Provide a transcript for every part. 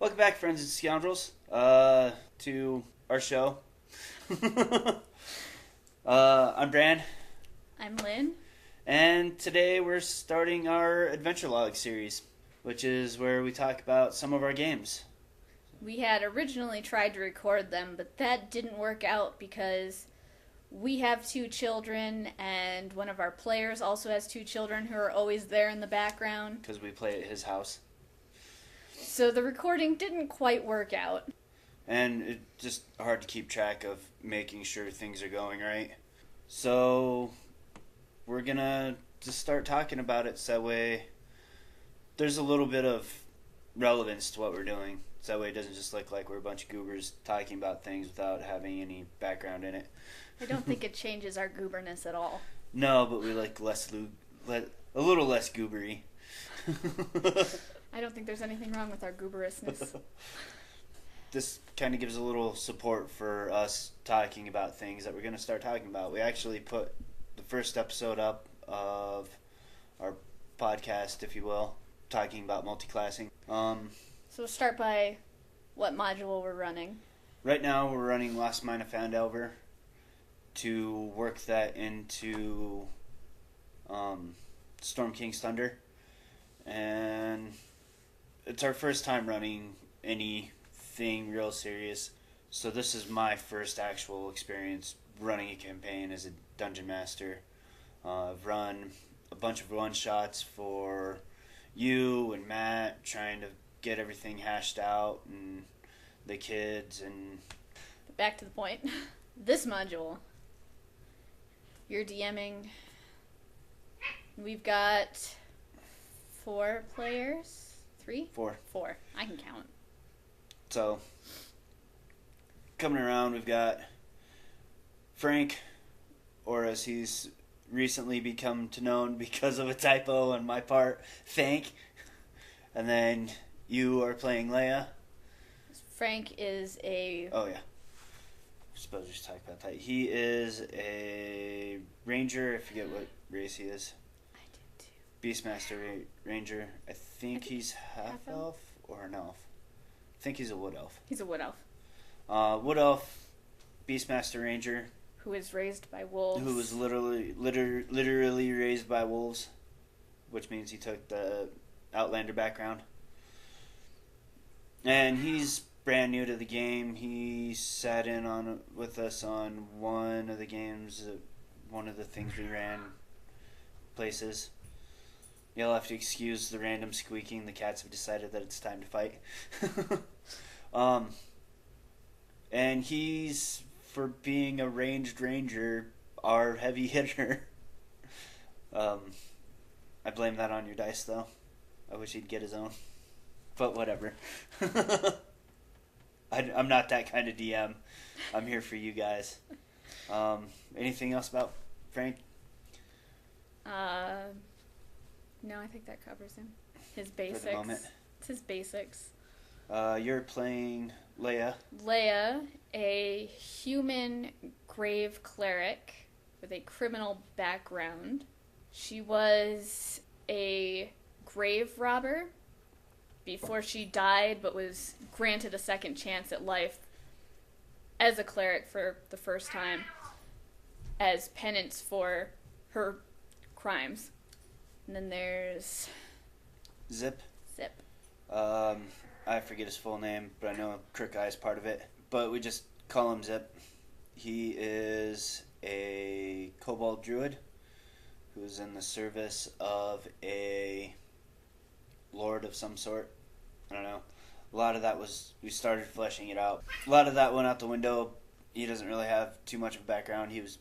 Welcome back, friends and scoundrels, to our show. I'm Bran. I'm Lynn. And today we're starting our Adventure Log series, which is where we talk about some of our games. We had originally tried to record them, but that didn't work out because we have 2 children, and one of our players also has 2 children who are always there in the background. Because we play at his house. So the recording didn't quite work out. And it's just hard to keep track of making sure things are going right. So we're going to just start talking about it so that way there's a little bit of relevance to what we're doing. So that way it doesn't just look like we're a bunch of goobers talking about things without having any background in it. I don't think it changes our gooberness at all. No, but we like a little less goobery. I don't think there's anything wrong with our gooberousness. This kind of gives a little support for us talking about things that we're going to start talking about. We actually put the first episode up of our podcast, if you will, talking about multi-classing. So we'll start by what module we're running. Right now we're running Lost Mine of Phandelver to work that into Storm King's Thunder. And it's our first time running anything real serious. So this is my first actual experience running a campaign as a dungeon master. I've run a bunch of one-shots for you and Matt, trying to get everything hashed out, and the kids, and... Back to the point. This module, you're DMing. We've got 4 players. 3? 4. 4. I can count. So, coming around, we've got Frank, or as he's recently become to known because of a typo on my part, Thank. And then you are playing Leia. Frank is a... Oh, yeah. I suppose we should talk about that. He is a ranger. I forget what race he is. I did too. Beastmaster Ranger. I think he's half-elf or an elf. I think he's a wood elf. He's a wood elf. Wood elf, Beastmaster Ranger. Who is raised by wolves. Who was literally raised by wolves, which means he took the Outlander background. And he's brand new to the game. He sat in on with us on one of the games, one of the things we ran places. You'll have to excuse the random squeaking. The cats have decided that it's time to fight. And he's, for being a ranged ranger, our heavy hitter. I blame that on your dice, though. I wish he'd get his own. But whatever. I'm not that kind of DM. I'm here for you guys. Anything else about Frank? No, I think that covers him. His basics. For the moment. It's his basics. You're playing Leia. Leia, a human grave cleric with a criminal background. She was a grave robber before she died, but was granted a second chance at life as a cleric for the first time as penance for her crimes. And then there's... Zip. Zip. I forget his full name, but I know Crook Eye is part of it. But we just call him Zip. He is a kobold druid who's in the service of a lord of some sort. I don't know. A lot of that was, we started fleshing it out. A lot of that went out the window. He doesn't really have too much of a background. He was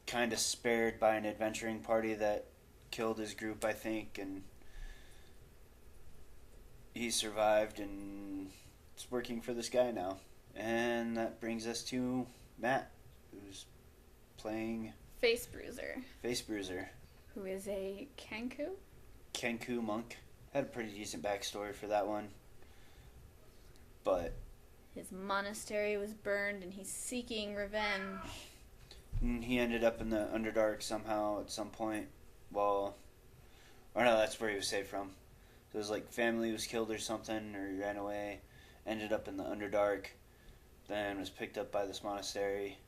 kind of spared by an adventuring party that killed his group, I think, and he survived and is working for this guy now. And that brings us to Matt, who's playing Face Bruiser. Face Bruiser. Who is a Kenku monk. Had a pretty decent backstory for that one. But his monastery was burned and he's seeking revenge. He ended up in the Underdark somehow at some point. Well, or no, that's where he was saved from. So it was like family was killed or something, or he ran away. ended up in the Underdark, then was picked up by this monastery,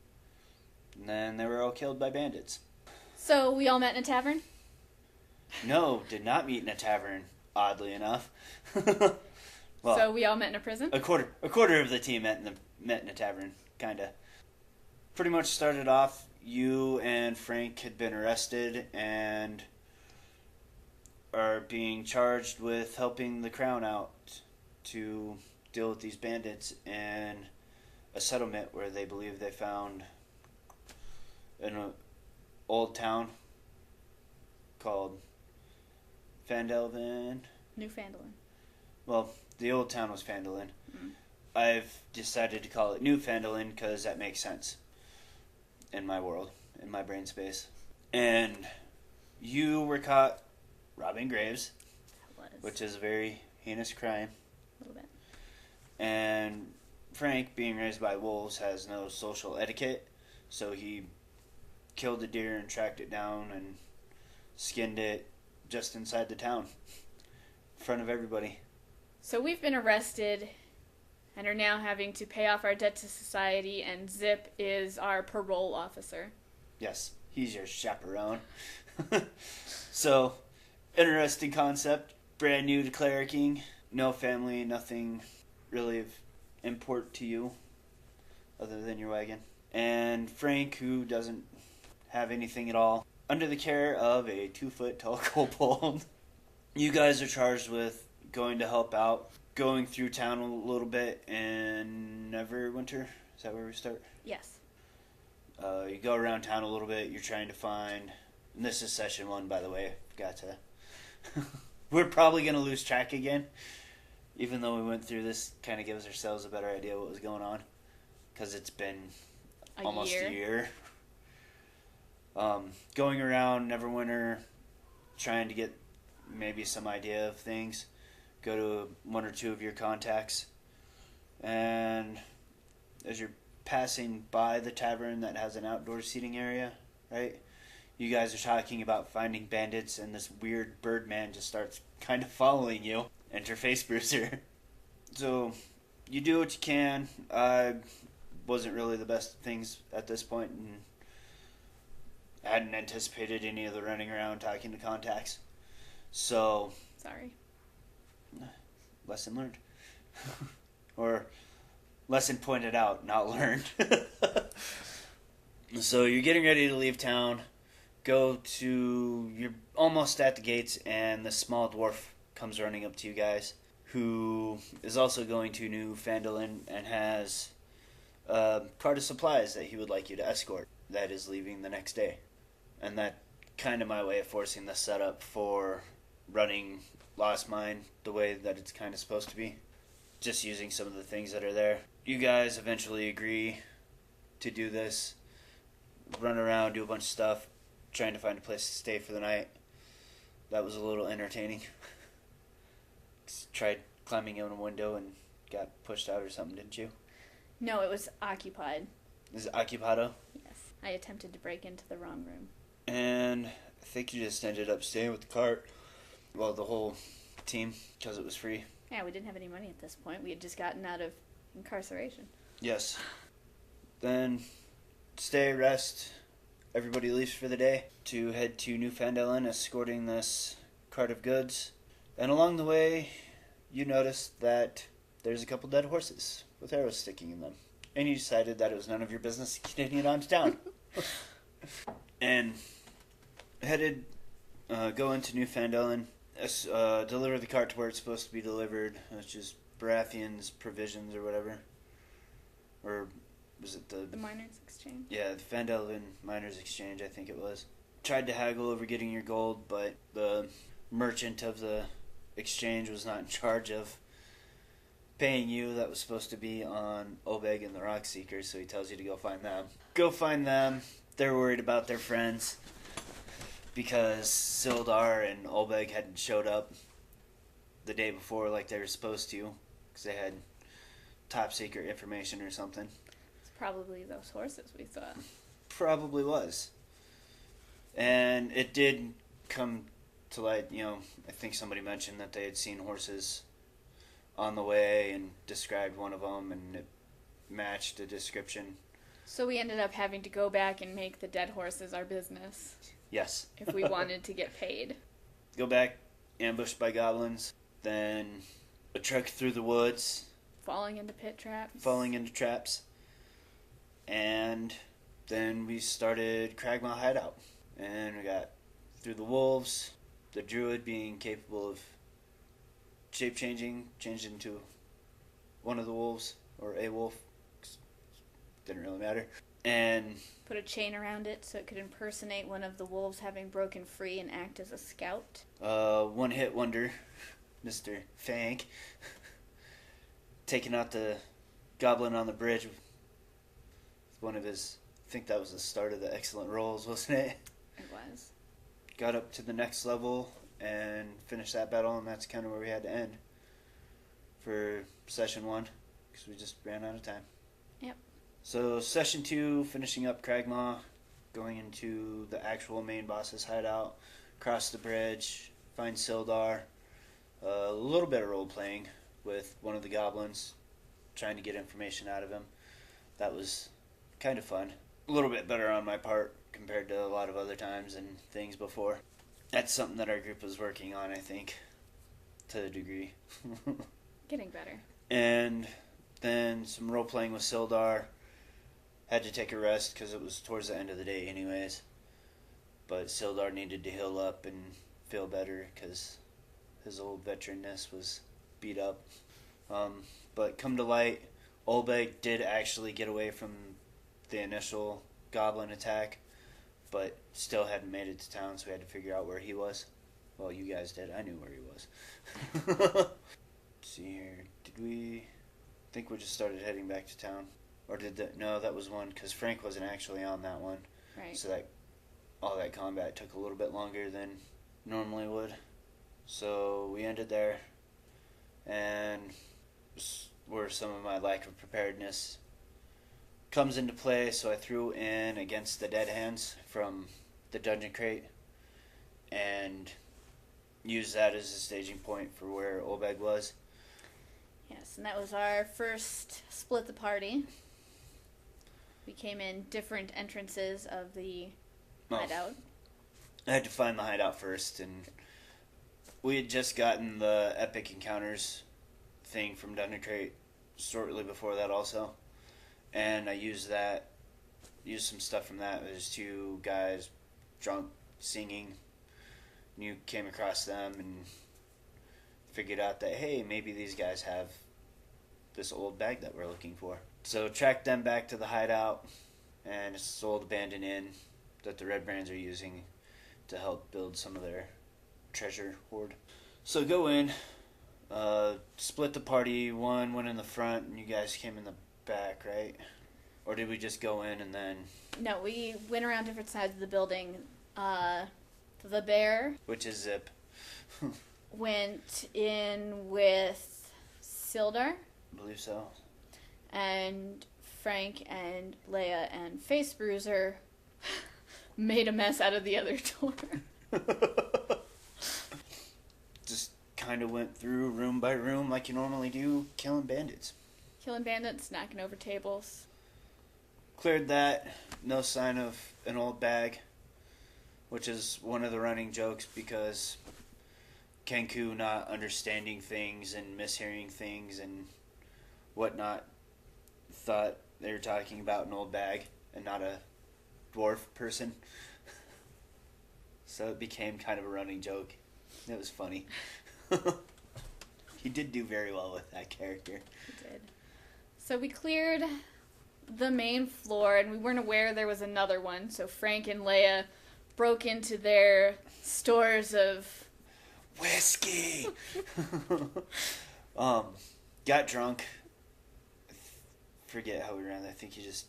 and then they were all killed by bandits. So we all met in a tavern? No, did not meet in a tavern, oddly enough. Well, so we all met in a prison? A quarter of the team met in a tavern, kinda. Pretty much started off, you and Frank had been arrested and are being charged with helping the crown out to deal with these bandits in a settlement where they believe they found an old town called Phandelver. New Phandelver. Well, the old town was Phandelver. I've decided to call it New Phandelver because that makes sense in my world, in my brain space. And you were caught robbing graves, which is a very heinous crime. A little bit. And Frank, being raised by wolves, has no social etiquette, so he killed a deer and tracked it down and skinned it just inside the town, in front of everybody. So we've been arrested and are now having to pay off our debt to society, and Zip is our parole officer. Yes, he's your chaperone. So, interesting concept. Brand new to clericing. No family, nothing really of import to you other than your wagon. And Frank, who doesn't have anything at all, under the care of a 2-foot tall kobold. You guys are charged with going to help out, going through town a little bit in Neverwinter. Is that where we start? Yes. You go around town a little bit. You're trying to find... And this is session 1, by the way. Forgot to... We're probably going to lose track again. Even though we went through this, kind of gives ourselves a better idea what was going on. Because it's been almost a year. Going around Neverwinter, trying to get maybe some idea of things. Go to 1 or 2 of your contacts. And as you're passing by the tavern that has an outdoor seating area, right? You guys are talking about finding bandits, and this weird bird man just starts kind of following you. Enter Face Bruiser. So, you do what you can. I wasn't really the best at things at this point, and I hadn't anticipated any of the running around talking to contacts. So... Sorry. Lesson learned. Or lesson pointed out, not learned. So you're getting ready to leave town. You're almost at the gates, and the small dwarf comes running up to you guys, who is also going to New Phandelver and has a cart of supplies that he would like you to escort that is leaving the next day. And that kind of my way of forcing the setup for running Lost Mine the way that it's kind of supposed to be. Just using some of the things that are there. You guys eventually agree to do this. Run around, do a bunch of stuff, trying to find a place to stay for the night. That was a little entertaining. Tried climbing in a window and got pushed out or something, didn't you? No, it was occupied. Is it occupado? Yes. I attempted to break into the wrong room. And I think you just ended up staying with the cart. Well, the whole team, because it was free. Yeah, we didn't have any money at this point. We had just gotten out of incarceration. Yes. Then stay, rest. Everybody leaves for the day to head to New Phandelver, escorting this cart of goods. And along the way, you notice that there's a couple dead horses with arrows sticking in them. And you decided that it was none of your business continuing on to town. And go into New Phandelver, deliver the cart to where it's supposed to be delivered, which is Baratheon's Provisions or whatever. Or was it the Miners' Exchange? Yeah, the Phandelver Miners' Exchange, I think it was. Tried to haggle over getting your gold, but the merchant of the exchange was not in charge of paying you. That was supposed to be on Obeg and the Rockseekers, so he tells you to go find them. Go find them. They're worried about their friends because Sildar and Obeg hadn't showed up the day before like they were supposed to, because they had top secret information or something. It's probably those horses we saw. Probably was. And it did come to light, I think somebody mentioned that they had seen horses on the way and described one of them, and it matched the description. So we ended up having to go back and make the dead horses our business. Yes. If we wanted to get paid. Go back, ambushed by goblins, then a trek through the woods. Falling into pit traps. Falling into traps. And then we started Cragmaw Hideout. And we got through the wolves, the druid being capable of shape-changing, changed into one of the wolves, or a wolf. Didn't really matter. And put a chain around it so it could impersonate one of the wolves having broken free and act as a scout. One-hit wonder, Mr. Fank, taking out the goblin on the bridge with one of his, I think that was the start of the excellent rolls, wasn't it? It was. Got up to the next level and finished that battle, and that's kind of where we had to end for session 1, because we just ran out of time. Yep. So session 2, finishing up Cragmaw, going into the actual main boss's hideout, cross the bridge, find Sildar, a little bit of role-playing with one of the goblins, trying to get information out of him. That was kind of fun. A little bit better on my part compared to a lot of other times and things before. That's something that our group was working on, I think, to a degree. Getting better. And then some role-playing with Sildar. Had to take a rest because it was towards the end of the day anyways. But Sildar needed to heal up and feel better because his old veteranness was beat up. But come to light, Olbeg did actually get away from the initial goblin attack, but still hadn't made it to town, so we had to figure out where he was. Well, you guys did. I knew where he was. Let's see here. Did we... I think we just started heading back to town. Or did that... No, that was one, because Frank wasn't actually on that one. Right. So that all that combat took a little bit longer than normally would. So we ended there, and where some of my lack of preparedness comes into play, so I threw in against the dead hands from the dungeon crate, and used that as a staging point for where Olbeg was. Yes, and that was our first split the party. We came in different entrances of the hideout. I had to find the hideout first, and we had just gotten the epic encounters thing from Dungeon Crate shortly before that also. And I used some stuff from that. There's 2 guys drunk singing. And you came across them and figured out that, hey, maybe these guys have this old bag that we're looking for. So tracked them back to the hideout, and it's this old abandoned inn that the Red Brands are using to help build some of their treasure hoard. So go in, split the party. One went in the front, and you guys came in the back, right? Or did we just go in and then... No, we went around different sides of the building. The bear... Which is Zip. went in with Sildar. I believe so. And Frank and Leia and Face Bruiser made a mess out of the other door. Just kind of went through room by room like you normally do, killing bandits. Killing bandits, knocking over tables. Cleared that. No sign of an old bag, which is one of the running jokes because Kenku not understanding things and mishearing things and whatnot thought they were talking about an old bag and not a dwarf person. So it became kind of a running joke. It was funny. He did do very well with that character. He did. So we cleared the main floor, and we weren't aware there was another one, so Frank and Leia broke into their stores of... whiskey! Got drunk. Forget how we ran that. I think you just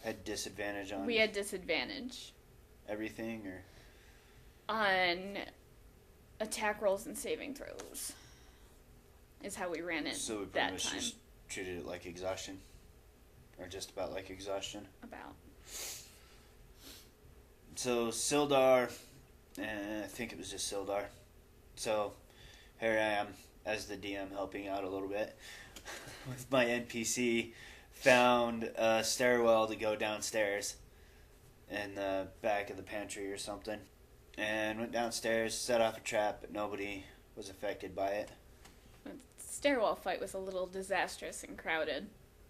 had disadvantage on... We had disadvantage. Everything, or... On attack rolls and saving throws. Is how we ran it so we pretty much just treated it like exhaustion. Or just about like exhaustion. About. So Sildar, I think it was just Sildar. So here I am as the DM helping out a little bit with my NPC. Found a stairwell to go downstairs in the back of the pantry or something. And went downstairs, set off a trap, but nobody was affected by it. The stairwell fight was a little disastrous and crowded.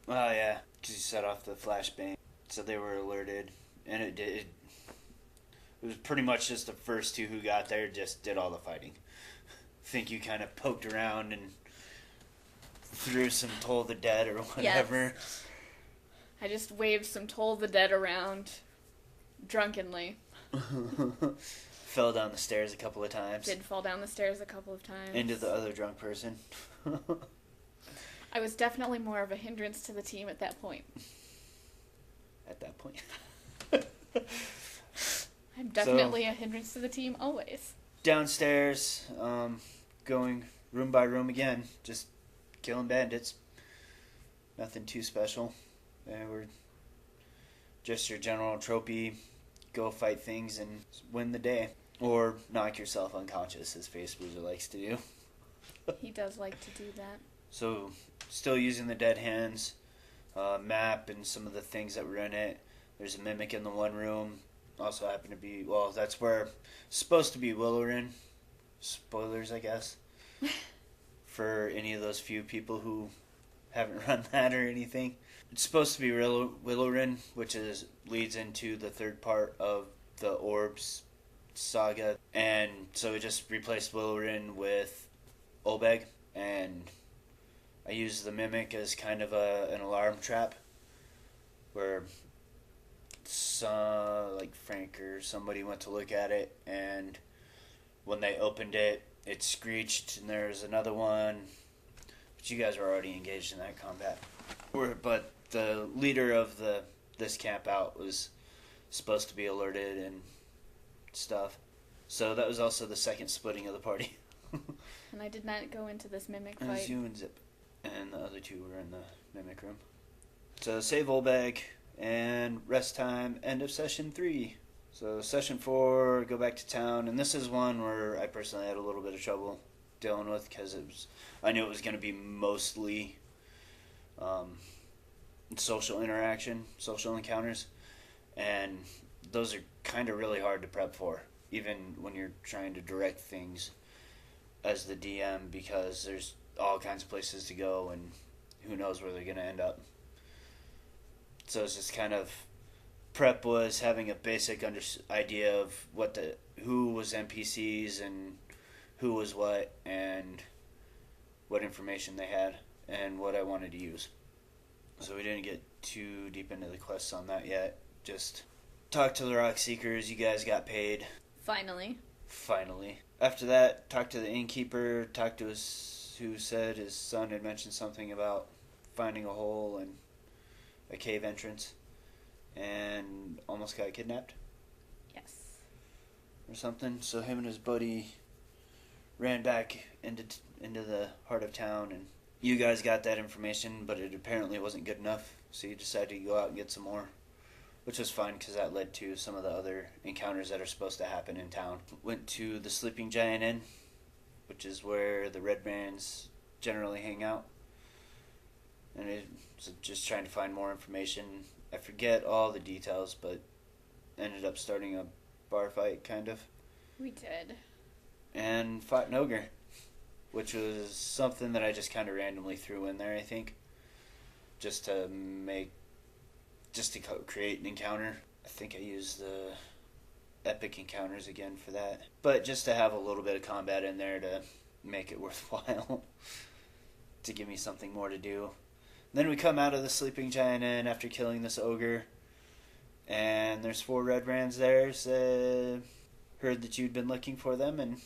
Oh, yeah, because you set off the flashbang. So they were alerted. And it was pretty much just the first two who got there just did all the fighting. I think you kind of poked around and threw some Toll the Dead or whatever. Yes. I just waved some Toll the Dead around drunkenly. Fell down the stairs a couple of times. Did fall down the stairs a couple of times. Into the other drunk person. I was definitely more of a hindrance to the team at that point. At that point. I'm definitely a hindrance to the team always. Downstairs, going room by room again, just killing bandits. Nothing too special. And we're just your general tropey, go fight things and win the day. Or knock yourself unconscious, as Face Bruiser likes to do. He does like to do that. So, still using the dead hands, map and some of the things that were in it. There's a mimic in the one room. Also happened to be, well, that's where it's supposed to be Willorin. Spoilers, I guess. For any of those few people who haven't run that or anything. It's supposed to be Willorin, which leads into the third part of the Orbs saga. And so we just replaced Willorin with Olbeg. And I used the Mimic as kind of an alarm trap. Where like Frank or somebody went to look at it, and when they opened it, it screeched, and there's another one. But you guys were already engaged in that combat. But the leader of this camp out was supposed to be alerted and stuff. So that was also the second splitting of the party. And I did not go into this mimic It was fight. you and Zip. And the other two were in the mimic room. So save Olbeg. And rest time, end of session 3. So session 4, go back to town. And this is one where I personally had a little bit of trouble dealing with, because I knew it was going to be mostly social interaction, social encounters. And those are kind of really hard to prep for, even when you're trying to direct things as the DM, because there's all kinds of places to go and who knows where they're going to end up. So it's just kind of, prep was having a basic idea of who was NPCs and who was what and what information they had and what I wanted to use. So we didn't get too deep into the quests on that yet. Just talked to the Rock Seekers. You guys got paid. Finally. After that, talked to the innkeeper. Talked to who said his son had mentioned something about finding a hole and a cave entrance, and almost got kidnapped. Yes. Or something. So him and his buddy ran back into the heart of town, and you guys got that information, but it apparently wasn't good enough. So you decided to go out and get some more, which was fun because that led to some of the other encounters that are supposed to happen in town. Went to the Sleeping Giant Inn, which is where the Red Brands generally hang out. And it was just trying to find more information. I forget all the details, but ended up starting a bar fight, kind of. We did. And fought an ogre, which was something that I just kind of randomly threw in there, I think. Just to create an encounter. I think I used the epic encounters again for that. But just to have a little bit of combat in there to make it worthwhile. To give me something more to do. Then we come out of the Sleeping Giant Inn after killing this ogre, and there's 4 Red Brands there. So heard that you'd been looking for them and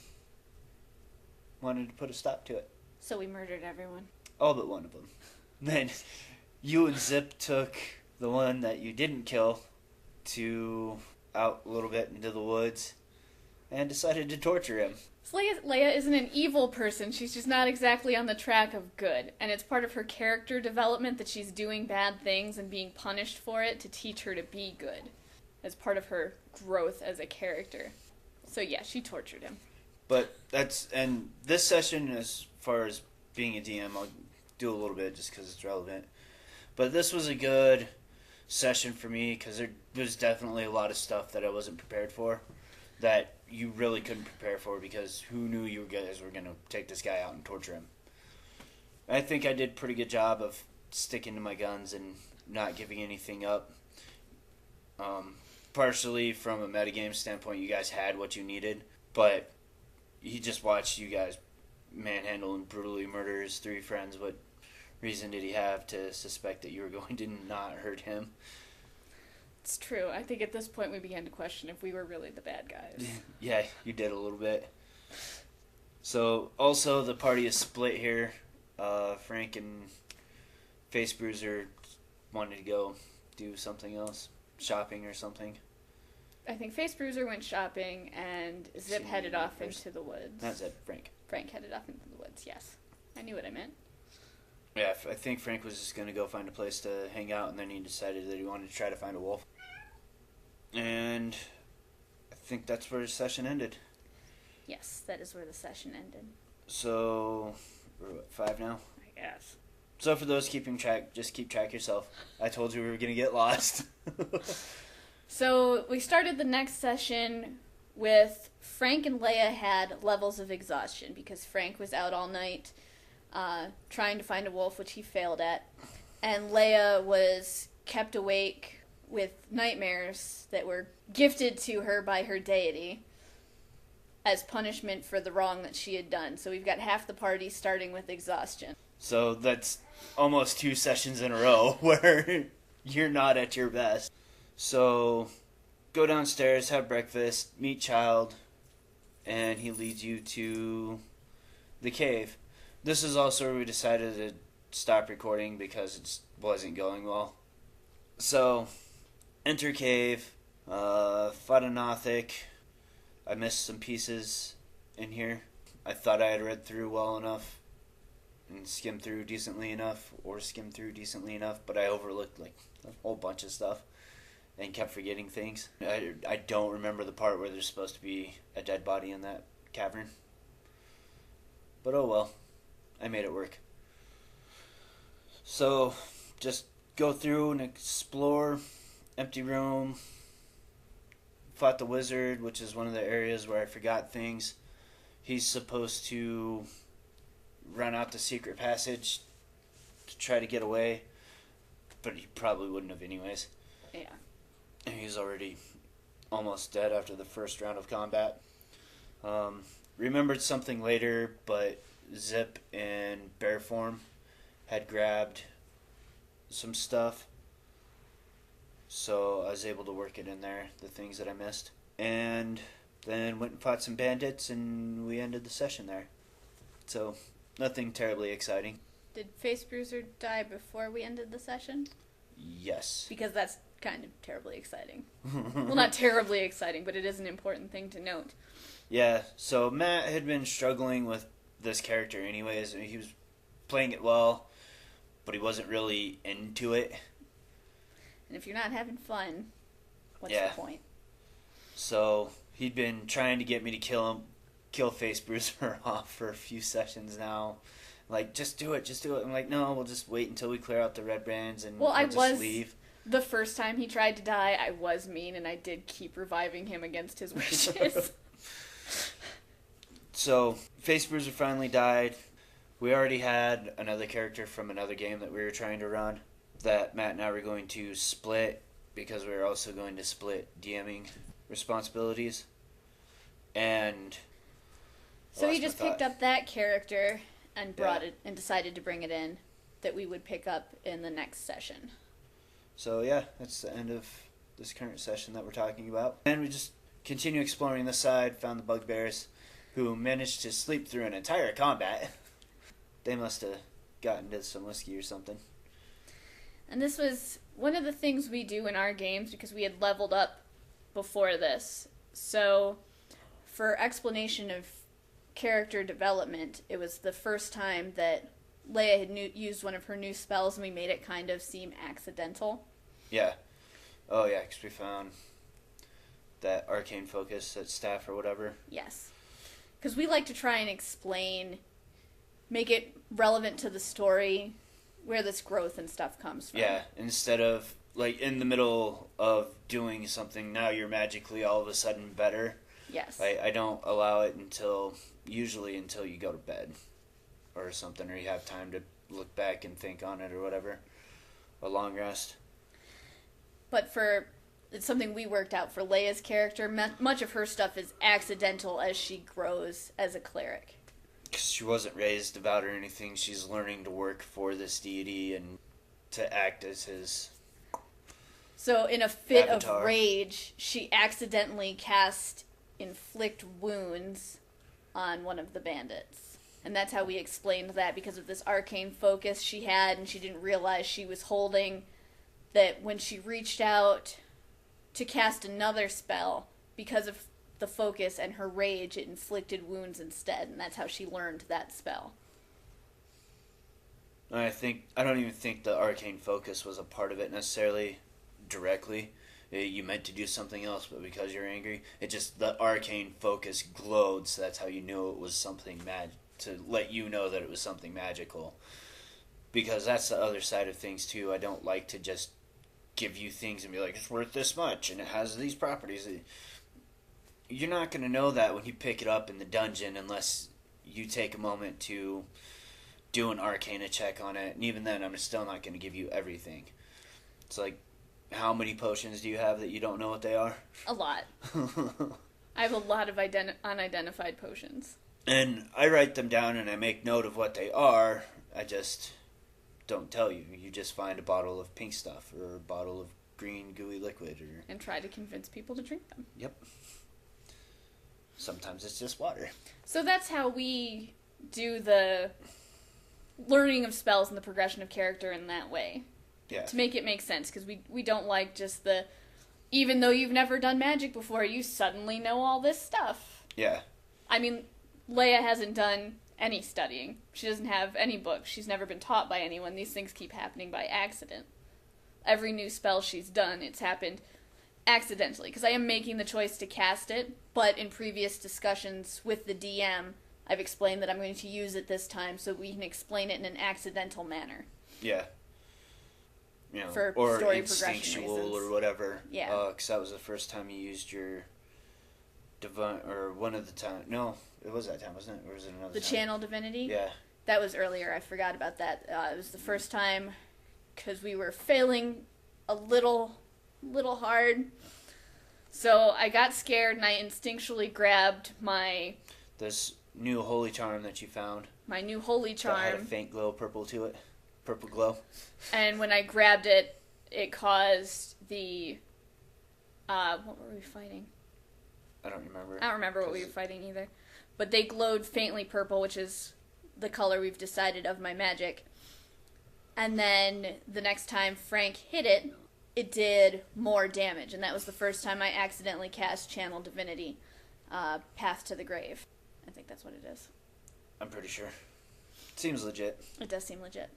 wanted to put a stop to it. So we murdered everyone. All but one of them. Then you and Zip took the one that you didn't kill out a little bit into the woods and decided to torture him. So Leia isn't an evil person. She's just not exactly on the track of good. And it's part of her character development that she's doing bad things and being punished for it to teach her to be good. As part of her growth as a character. So yeah, she tortured him. But and this session, as far as being a DM, I'll do a little bit just because it's relevant. But this was a good session for me because there was definitely a lot of stuff that I wasn't prepared for, that you really couldn't prepare for, because who knew you guys were going to take this guy out and torture him. I think I did a pretty good job of sticking to my guns and not giving anything up. Partially from a metagame standpoint, you guys had what you needed, but he just watched you guys manhandle and brutally murder his 3 friends. What reason did he have to suspect that you were going to not hurt him? It's true. I think at this point we began to question if we were really the bad guys. Yeah, you did a little bit. So, also, the party is split here. Frank and Face Bruiser wanted to go do something else. Shopping or something. I think Face Bruiser went shopping and Zip headed off into the woods. That's it, Frank. Frank headed off into the woods, yes. I knew what I meant. Yeah, I think Frank was just going to go find a place to hang out, and then he decided that he wanted to try to find a wolf. And I think that's where his session ended. Yes, that is where the session ended. So, we're at 5 now? I guess. So for those keeping track, just keep track yourself. I told you we were going to get lost. So we started the next session with Frank and Leia had levels of exhaustion because Frank was out all night trying to find a wolf, which he failed at. And Leia was kept awake with nightmares that were gifted to her by her deity as punishment for the wrong that she had done. So we've got half the party starting with exhaustion. So that's almost 2 sessions in a row where you're not at your best. So go downstairs, have breakfast, meet Child, and he leads you to the cave. This is also where we decided to stop recording because it wasn't going well. So, enter cave, fought a Nothic. I missed some pieces in here. I thought I had read through well enough and skimmed through decently enough, but I overlooked like a whole bunch of stuff and kept forgetting things. I don't remember the part where there's supposed to be a dead body in that cavern. But oh well, I made it work. So, just go through and explore. Empty room. Fought the wizard, which is one of the areas where I forgot things. He's supposed to run out the secret passage to try to get away, but he probably wouldn't have anyways. Yeah. And he's already almost dead after the first round of combat. Remembered something later, but Zip in bear form had grabbed some stuff, so I was able to work it in there, the things that I missed. And then went and fought some bandits, and we ended the session there. So, nothing terribly exciting. Did Face Bruiser die before we ended the session? Yes. Because that's kind of terribly exciting. Well, not terribly exciting, but it is an important thing to note. Yeah, so Matt had been struggling with this character anyways. I mean, he was playing it well, but he wasn't really into it. And if you're not having fun, what's Yeah. the point? So he'd been trying to get me to kill Face Bruiser off for a few sessions now. Like, just do it. I'm like, no, we'll just wait until we clear out the red brands and we'll just leave. The first time he tried to die, I was mean, and I did keep reviving him against his wishes. So, Face Bruiser finally died. We already had another character from another game that we were trying to run that Matt and I were going to split because we were also going to split DMing responsibilities. And so he just picked up that character and brought it and decided to bring it in that we would pick up in the next session. So yeah, that's the end of this current session that we're talking about. And we just continue exploring this side, found the bugbears who managed to sleep through an entire combat. They must have gotten into some whiskey or something. And this was one of the things we do in our games because we had leveled up before this. So for explanation of character development, it was the first time that Leia had used one of her new spells and we made it kind of seem accidental. Yeah. Oh yeah, because we found that arcane focus, that staff or whatever. Yes. Because we like to try and explain, make it relevant to the story, where this growth and stuff comes from. Yeah, instead of, like, in the middle of doing something, now you're magically all of a sudden better. Yes. I don't allow it usually until you go to bed or something, or you have time to look back and think on it or whatever. A long rest. But it's something we worked out for Leia's character. Much of her stuff is accidental as she grows as a cleric. Because she wasn't raised devout or anything. She's learning to work for this deity and to act as his So in a fit avatar. of rage, she accidentally cast inflict wounds on one of the bandits. And that's how we explained that, because of this arcane focus she had, and she didn't realize she was holding, that when she reached out to cast another spell, because of the focus and her rage, it inflicted wounds instead, and that's how she learned that spell. I don't even think the arcane focus was a part of it necessarily directly. You meant to do something else, but because you're angry, the arcane focus glowed, so that's how you knew it was something to let you know that it was something magical. Because that's the other side of things too. I don't like to just give you things and be like, it's worth this much and it has these properties. You're not going to know that when you pick it up in the dungeon unless you take a moment to do an arcana check on it. And even then, I'm still not going to give you everything. It's like, how many potions do you have that you don't know what they are? A lot. I have a lot of unidentified potions. And I write them down and I make note of what they are. I just don't tell you. You just find a bottle of pink stuff or a bottle of green gooey liquid. And try to convince people to drink them. Yep. Sometimes it's just water. So that's how we do the learning of spells and the progression of character in that way. Yeah. To make it make sense, because we don't like just even though you've never done magic before, you suddenly know all this stuff. Yeah. I mean, Leia hasn't done any studying. She doesn't have any books. She's never been taught by anyone. These things keep happening by accident. Every new spell she's done, it's happened accidentally, because I am making the choice to cast it, but in previous discussions with the DM, I've explained that I'm going to use it this time so we can explain it in an accidental manner. Yeah. You know, for or story instinctual progression reasons. or whatever. Yeah. Because that was the first time you used your divine, or one of the time. No, it was that time, wasn't it? Or was it another The time? channel divinity? Yeah. That was earlier. I forgot about that. It was the first time because we were failing a little hard. So I got scared and I instinctually grabbed This new holy charm that you found. my new holy That had a charm. faint glow purple to it. Purple glow. And when I grabbed it, it caused the... what were we fighting? I don't remember. I don't remember what we were fighting either. But they glowed faintly purple, which is the color we've decided of my magic. And then the next time Frank hit it, it did more damage. And that was the first time I accidentally cast Channel Divinity, Path to the Grave. I think that's what it is. I'm pretty sure. Seems legit. It does seem legit.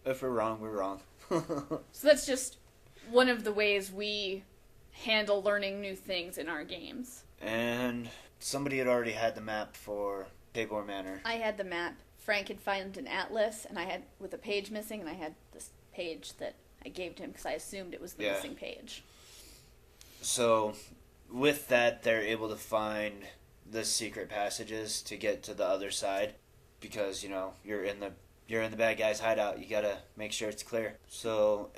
If we're wrong, we're wrong. So that's just one of the ways we handle learning new things in our games. And somebody had already had the map for Tabor Manor. I had the map. Frank had found an atlas, and I had with a page missing, and I had this page that I gave to him because I assumed it was the missing page. So, with that, they're able to find the secret passages to get to the other side, because you know you're in the bad guy's hideout. You gotta make sure it's clear. So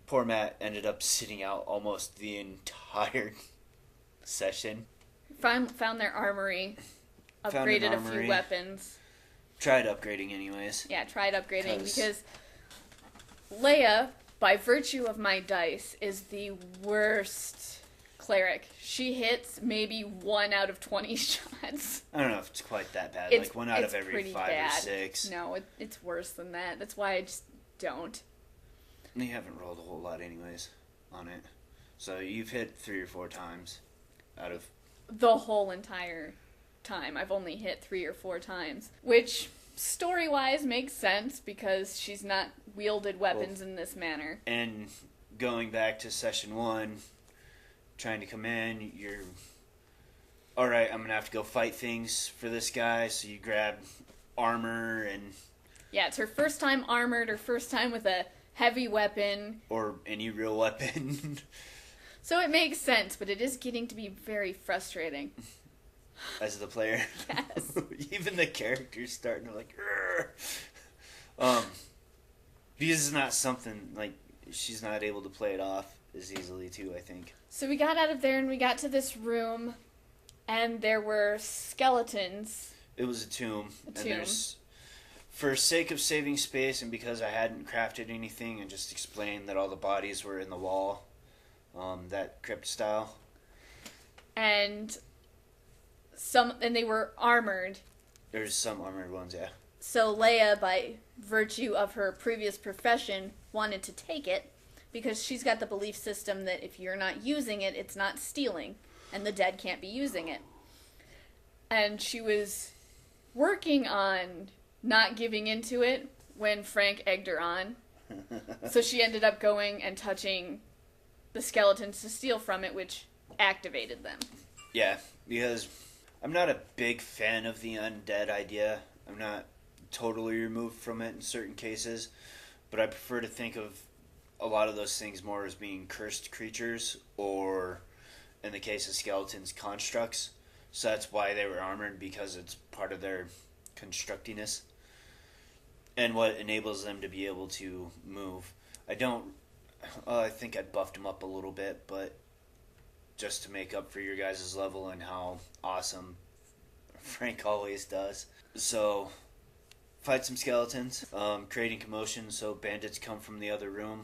poor Matt ended up sitting out almost the entire session. Found their armory, upgraded a few weapons. Tried upgrading anyways. Yeah, tried upgrading because Leia, by virtue of my dice, is the worst cleric. She hits maybe 1 out of 20 shots. I don't know if it's quite that bad. It's, like 1 out of every pretty 5 bad. or 6. No, it's worse than that. That's why I just don't. You haven't rolled a whole lot anyways on it. So you've hit 3 or 4 times out of... The whole entire time. I've only hit 3 or 4 times. Which, story-wise, makes sense because she's not wielded weapons in this manner. And going back to session 1, trying to come in, all right, I'm going to have to go fight things for this guy. So you grab armor and... Yeah, it's her first time armored, her first time with a heavy weapon. Or any real weapon. So it makes sense, but it is getting to be very frustrating. As the player. Yes. Even the characters starting to like... because it's not something, like, she's not able to play it off as easily, too, I think. So we got out of there and we got to this room, and there were skeletons. It was a tomb. A and tomb. There's, for sake of saving space and because I hadn't crafted anything and just explained that all the bodies were in the wall, that crypt style. And they were armored. There's some armored ones, yeah. So Leia, by virtue of her previous profession, wanted to take it because she's got the belief system that if you're not using it, it's not stealing, and the dead can't be using it. And she was working on not giving into it when Frank egged her on. So she ended up going and touching the skeletons to steal from it, which activated them. Yeah, because I'm not a big fan of the undead idea. I'm not totally removed from it in certain cases, but I prefer to think of a lot of those things more as being cursed creatures, or in the case of skeletons, constructs. So that's why they were armored, because it's part of their constructiness and what enables them to be able to move. I think I buffed them up a little bit, but just to make up for your guys' level and how awesome Frank always does. So fight some skeletons, creating commotion so bandits come from the other room,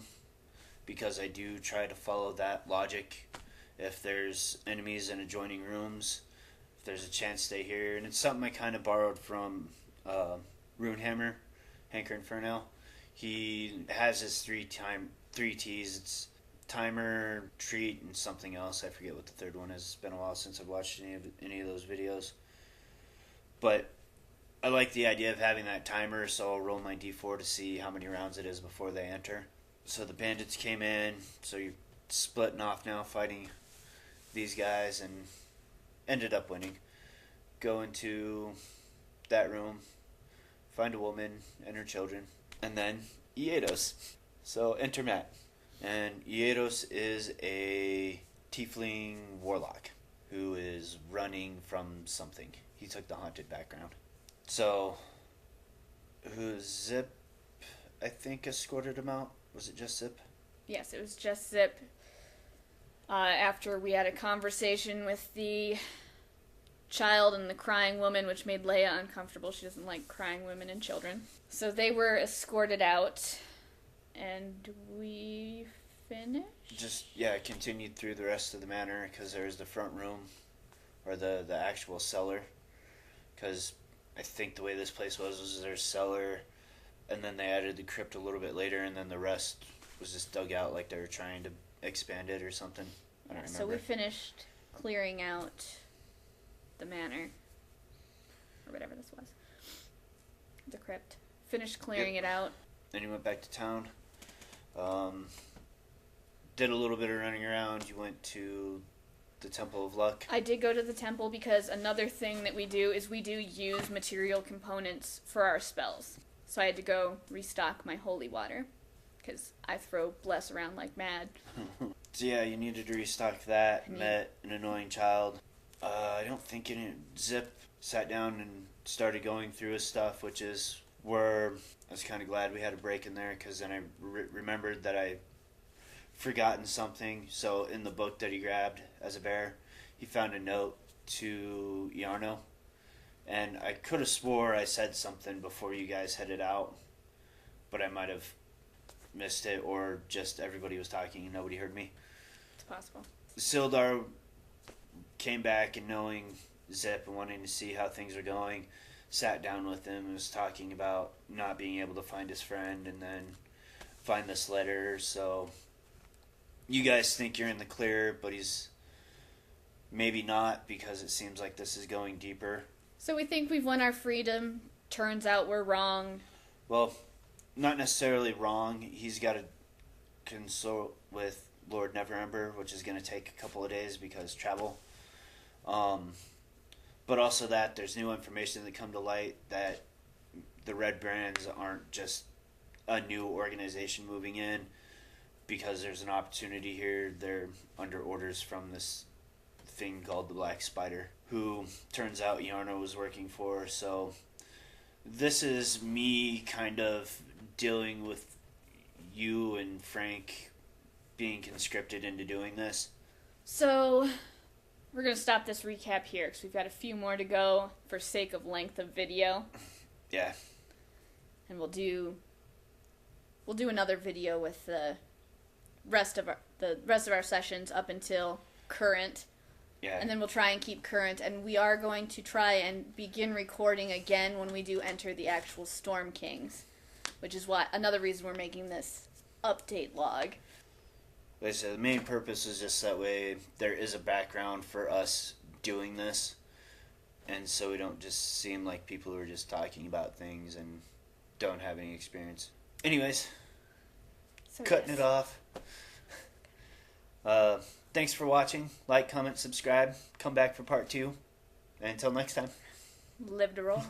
because I do try to follow that logic. If there's enemies in adjoining rooms, if there's a chance stay here. And it's something I kind of borrowed from Runehammer, Hanker Inferno. He has his three T's. It's timer, treat, and something else. I forget what the third one is. It's been a while since I've watched any of those videos. But I like the idea of having that timer, so I'll roll my d4 to see how many rounds it is before they enter. So the bandits came in, so you're splitting off now, fighting these guys, and ended up winning. Go into that room, find a woman and her children, and then Iedos. So enter Matt. And Iedos is a tiefling warlock who is running from something. He took the haunted background. So, Zip, I think, escorted him out. Was it just Zip? Yes, it was just Zip. After we had a conversation with the child and the crying woman, which made Leia uncomfortable. She doesn't like crying women and children. So they were escorted out, and we finished? Continued through the rest of the manor, because there's the front room, or the actual cellar. Because I think the way this place was there's cellar, and then they added the crypt a little bit later, and then the rest was just dug out like they were trying to expand it or something. I don't remember. So we finished clearing out the manor, or whatever this was. The crypt. Finished clearing it out. Then you went back to town. Did a little bit of running around. You went to the Temple of Luck. I did go to the temple because another thing that we do is we do use material components for our spells. So I had to go restock my holy water, because I throw bless around like mad. So yeah, you needed to restock that. Met an annoying child. I don't think Zip sat down and started going through his stuff, which is where I was kind of glad we had a break in there, because then I remembered that I forgotten something. So in the book that he grabbed as a bear, he found a note to Yarno, and I could have swore I said something before you guys headed out, but I might have missed it, or just everybody was talking and nobody heard me. It's possible. Sildar came back, and knowing Zip and wanting to see how things are going, sat down with him and was talking about not being able to find his friend and then find this letter. So you guys think you're in the clear, but he's maybe not, because it seems like this is going deeper. So we think we've won our freedom. Turns out we're wrong. Well, not necessarily wrong. He's got to consult with Lord Neverember, which is going to take a couple of days because travel. but also that there's new information that come to light that the Red Brands aren't just a new organization moving in because there's an opportunity here. They're under orders from this thing called the Black Spider, who turns out Yarno was working for. So this is me kind of dealing with you and Frank being conscripted into doing this. So we're going to stop this recap here because we've got a few more to go for sake of length of video. Yeah. And we'll do another video with the rest of our sessions up until current. Yeah. And then we'll try and keep current, and we are going to try and begin recording again when we do enter the actual Storm Kings, which is another reason we're making this update log. Like I said, the main purpose is just that way there is a background for us doing this, and so we don't just seem like people who are just talking about things and don't have any experience. Anyways, So cutting yes. it off. Thanks for watching. Like, comment, subscribe. Come back for part 2. And until next time. Live to roll.